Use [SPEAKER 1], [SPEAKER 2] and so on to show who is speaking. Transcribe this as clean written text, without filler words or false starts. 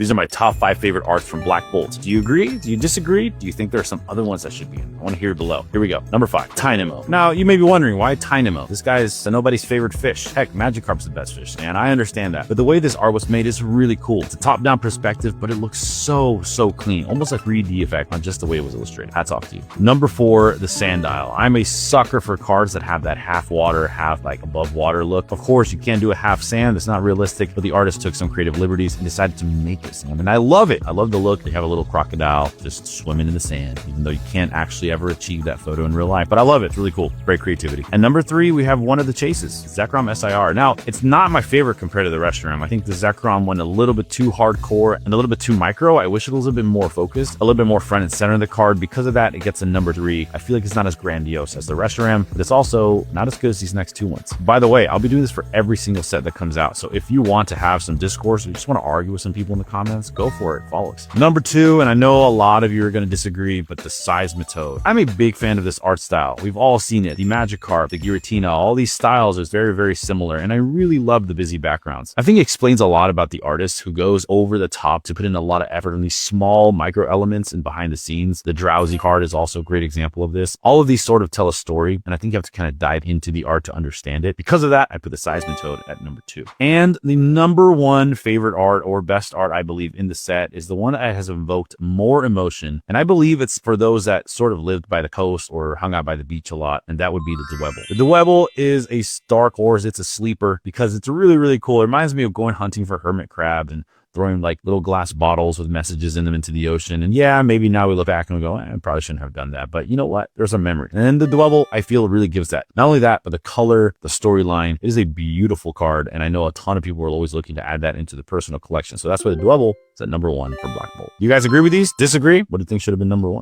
[SPEAKER 1] These are my top 5 favorite arts from Black Bolt. Do you agree? Do you disagree? Do you think there are some other ones that should be in? I want to hear it below. Here we go. Number 5, Tynamo. Now, you may be wondering, why Tynamo? This guy is nobody's favorite fish. Heck, Magikarp's the best fish, and I understand that. But the way this art was made is really cool. It's a top-down perspective, but it looks so clean. Almost like 3D effect on just the way it was illustrated. Hats off to you. Number 4, the Sandile. I'm a sucker for cards that have that half water, half like above water look. Of course, you can't do a half sand. That's not realistic, but the artist took some creative liberties and decided to make it sand. And I love it. I love the look. They have a little crocodile just swimming in the sand, even though you can't actually ever achieve that photo in real life. But I love it. It's really cool. Great creativity. And number 3, we have one of the chases, Zekrom SIR. Now, it's not my favorite compared to the Reshiram. I think the Zekrom went a little bit too hardcore and a little bit too micro. I wish it was a little bit more focused, a little bit more front and center of the card. Because of that, it gets a number 3. I feel like it's not as grandiose as the Reshiram, but it's also not as good as these next 2 ones. By the way, I'll be doing this for every single set that comes out. So if you want to have some discourse or you just want to argue with some people in the comments, go for it. Follow us. Number 2, and I know a lot of you are going to disagree, but the Seismitoad. I'm a big fan of this art style. We've all seen it. The Magikarp, the Giratina, all these styles is very similar, and I really love the busy backgrounds. I think it explains a lot about the artist who goes over the top to put in a lot of effort on these small micro elements and behind the scenes. The Drowsy card is also a great example of this. All of these sort of tell a story, and I think you have to kind of dive into the art to understand it. Because of that, I put the Seismitoad at number 2. And the number 1 favorite art or best art, I believe, in the set is the one that has invoked more emotion. And I believe it's for those that sort of lived by the coast or hung out by the beach a lot, and that would be the Dwebble. The Dwebble is a dark horse. It's a sleeper because it's really cool. It reminds me of going hunting for hermit crab and throwing like little glass bottles with messages in them into the ocean. And yeah, maybe now we look back and we go, I probably shouldn't have done that. But you know what? There's a memory. And the Dwebble, I feel, really gives that. Not only that, but the color, the storyline. It is a beautiful card. And I know a ton of people are always looking to add that into the personal collection. So that's why the Dwebble is at number 1 for Black Bolt. You guys agree with these? Disagree? What do you think should have been number 1?